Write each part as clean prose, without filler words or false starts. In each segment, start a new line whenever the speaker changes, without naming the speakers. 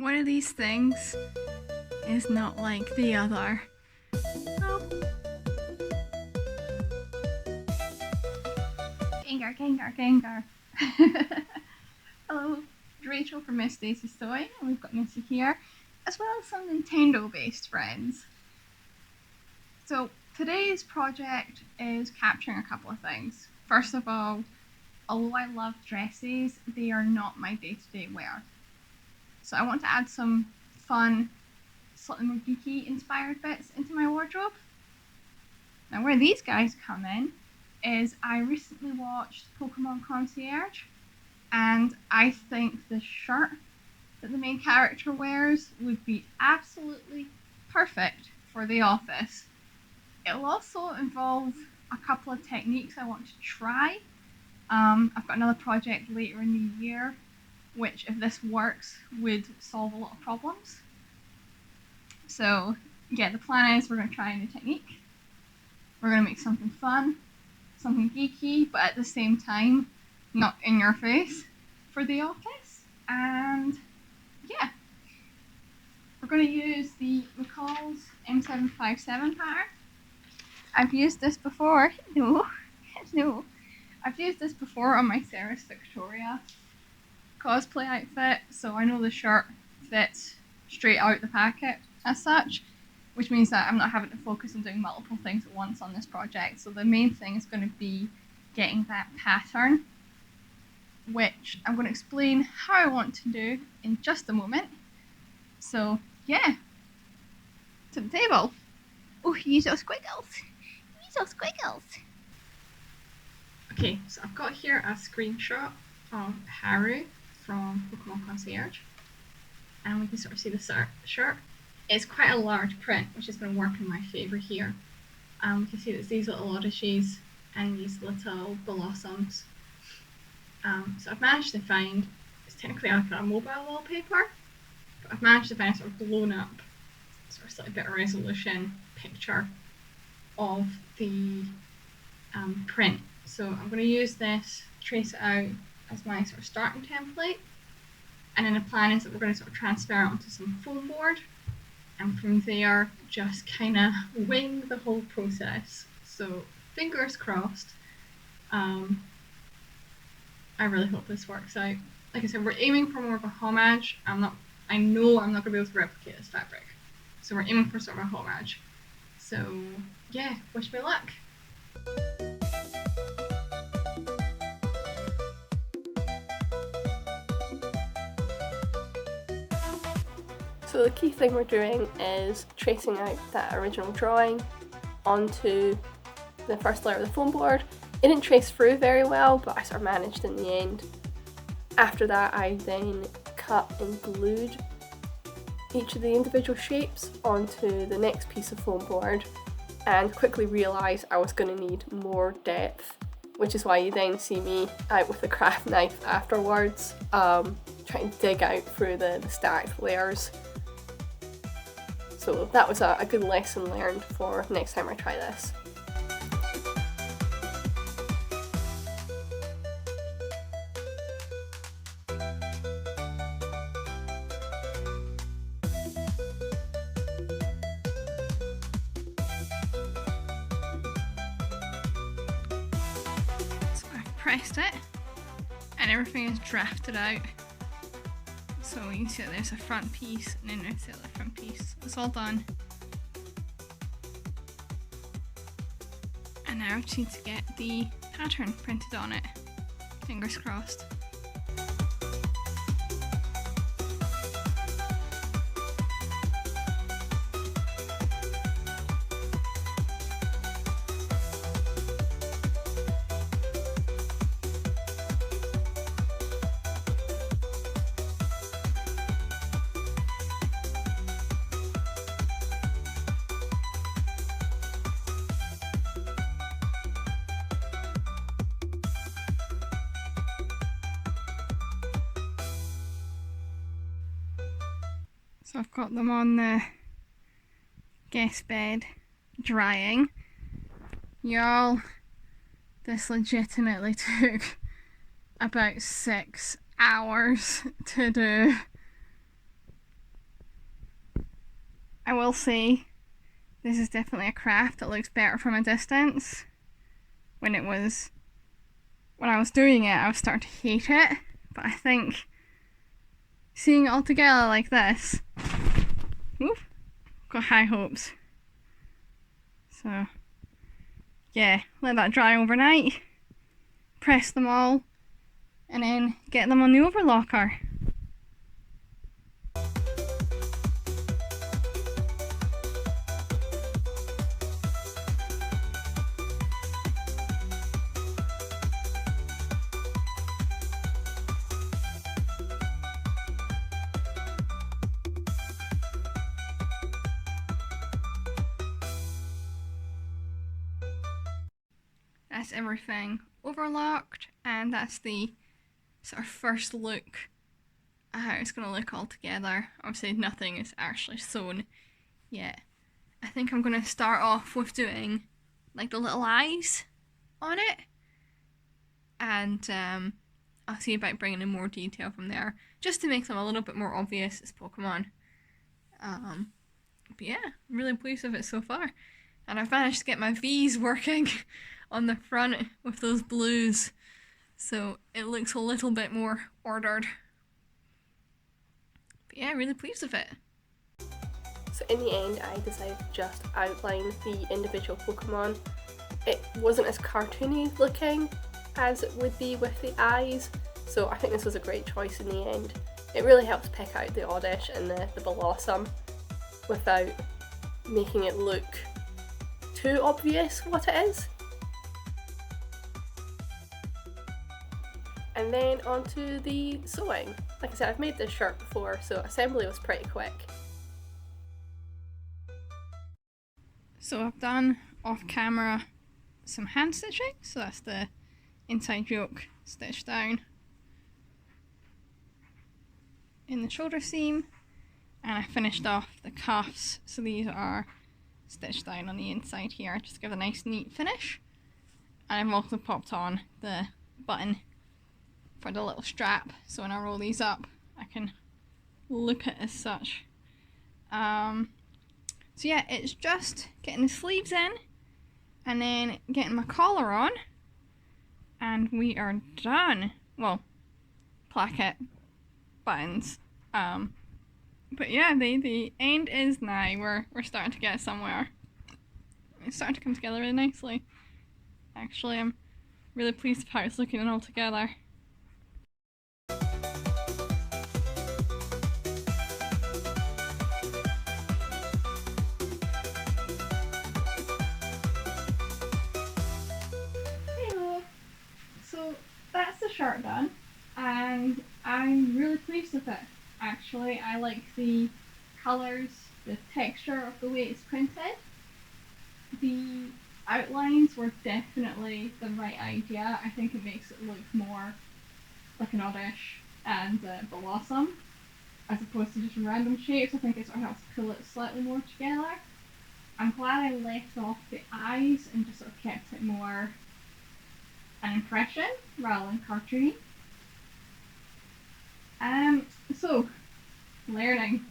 One of these things is not like the other. Oh. Gengar. Hello, it's Rachel from Miss Daisy's Toy, and we've got Missy here, as well as some Nintendo-based friends. So today's project is capturing a couple of things. First of all, although I love dresses, they are not my day-to-day wear. So I want to add some fun, slightly more geeky inspired bits into my wardrobe. Now where these guys come in is I recently watched Pokemon Concierge, and I think the shirt that the main character wears would be absolutely perfect for the office. It'll also involve a couple of techniques I want to try. I've got another project later in the year which, if this works, would solve a lot of problems. So yeah, the plan is we're going to try a new technique. We're going to make something fun, something geeky, but at the same time not in your face for the office. And yeah, we're going to use the McCalls M5757 pattern. I've used this before. No. I've used this before on my Ceres Victoria cosplay outfit, so I know the shirt fits straight out the packet as such, which means that I'm not having to focus on doing multiple things at once on this project. So the main thing is going to be getting that pattern, which I'm going to explain how I want to do in just a moment. So yeah, to the table. Oh, use those squiggles. Okay, so I've got here a screenshot of Haru from Pokemon Concierge, and we can sort of see the shirt. It's quite a large print, which is going to work in my favour here. We can see there's these little oddities and these little blossoms. So I've managed to find, it's technically like a mobile wallpaper, but I've managed to find a sort of blown up, sort of slightly better resolution picture of the print. So I'm going to use this, trace it out as my sort of starting template, and then the plan is that we're going to sort of transfer it onto some foam board, and from there just kind of wing the whole process. So fingers crossed. I really hope this works out. Like I said, we're aiming for more of a homage. I know I'm not going to be able to replicate this fabric, so we're aiming for sort of a homage. So yeah, wish me luck.
So the key thing we're doing is tracing out that original drawing onto the first layer of the foam board. It didn't trace through very well, but I sort of managed in the end. After that, I then cut and glued each of the individual shapes onto the next piece of foam board, and quickly realised I was going to need more depth, which is why you then see me out with the craft knife afterwards, trying to dig out through the stacked layers. So that was a good lesson learned for next time I try this.
So I've pressed it and everything is drafted out. So you can see that there's a front piece and then there's the other front piece. It's all done. And now I just need to get the pattern printed on it. Fingers crossed. So I've got them on the guest bed drying. Y'all, this legitimately took about 6 hours to do. I will say this is definitely a craft that looks better from a distance. When I was doing it, I was starting to hate it, but I think seeing it all together like this, got high hopes. So yeah, let that dry overnight, press them all, and then get them on the overlocker. That's everything overlocked, and that's the sort of first look at how it's going to look all together. Obviously nothing is actually sewn yet. I think I'm going to start off with doing like the little eyes on it, and I'll see about bringing in more detail from there, just to make them a little bit more obvious as Pokemon. But yeah, I'm really pleased with it so far. And I've managed to get my V's working on the front with those blues, so it looks a little bit more ordered. But yeah, really pleased with it.
So in the end, I decided to just outline the individual Pokemon. It wasn't as cartoony looking as it would be with the eyes, so I think this was a great choice in the end. It really helps pick out the Oddish and the Blossom without making it look too obvious what it is. And then onto the sewing. Like I said, I've made this shirt before, so assembly was pretty quick.
So I've done off camera some hand stitching, so that's the inside yoke stitched down in the shoulder seam, and I finished off the cuffs, so these are stitched down on the inside here just to give a nice neat finish. And I've also popped on the button for the little strap, so when I roll these up I can look at it as such. So yeah, it's just getting the sleeves in and then getting my collar on, and we are done. Well, placket, buttons. But yeah, the end is now. We're starting to get somewhere. It's starting to come together really nicely. Actually, I'm really pleased with how it's looking all together. So that's the shirt done, and I'm really pleased with it. Actually, I like the colours, the texture of the way it's printed. The outlines were definitely the right idea. I think it makes it look more like an Oddish and Blossom, as opposed to just random shapes. I think it sort of helps pull it slightly more together. I'm glad I left off the eyes and just sort of kept it more an impression rather than cartoony. So, learning.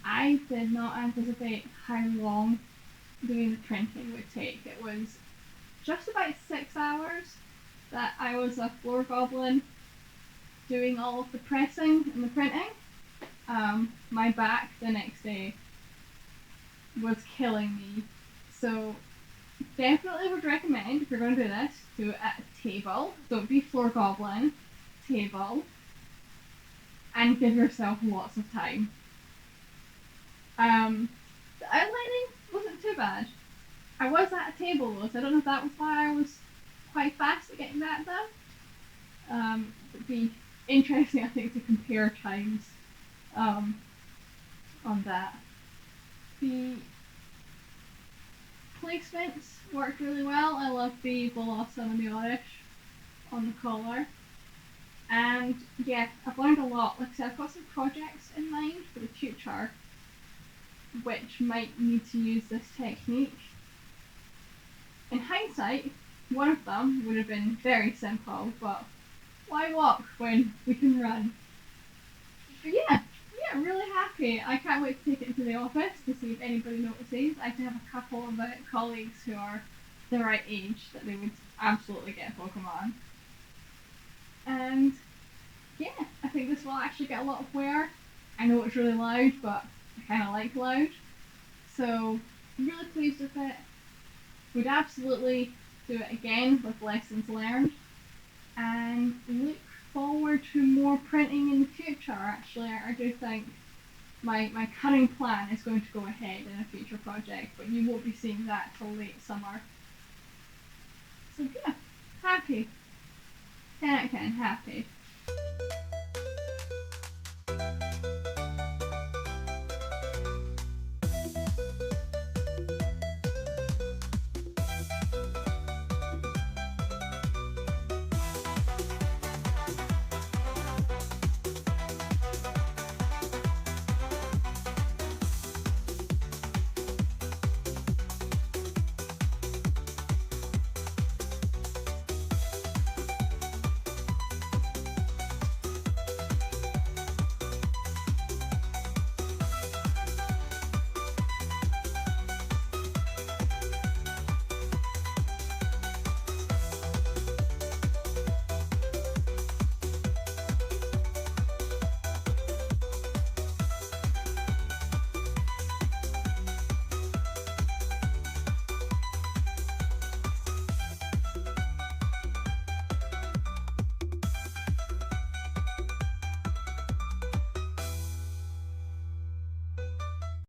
I did not anticipate how long doing the printing would take. It was just about 6 hours that I was a floor goblin doing all of the pressing and the printing. My back the next day was killing me. So definitely would recommend, if you're going to do this, do it at a table. Don't be floor goblin, table. And give yourself lots of time. The outlining wasn't too bad. I was at a table though, so I don't know if that was why I was quite fast at getting that done. It'd be interesting, I think, to compare times on that. The placements worked really well. I love the Blossom and the Oddish on the collar. And yeah, I've learned a lot. Like I said, I've got some projects in mind for the future which might need to use this technique. In hindsight, one of them would have been very simple, but why walk when we can run? But yeah, yeah, really happy. I can't wait to take it into the office to see if anybody notices. I have a couple of colleagues who are the right age that they would absolutely get Pokemon. And yeah, I think this will actually get a lot of wear. I know it's really loud, but I kind of like loud. So I'm really pleased with it. Would absolutely do it again with lessons learned. And look forward to more printing in the future. Actually, I do think my current plan is going to go ahead in a future project, but you won't be seeing that till late summer. So yeah, happy. 10 out of 10, happy.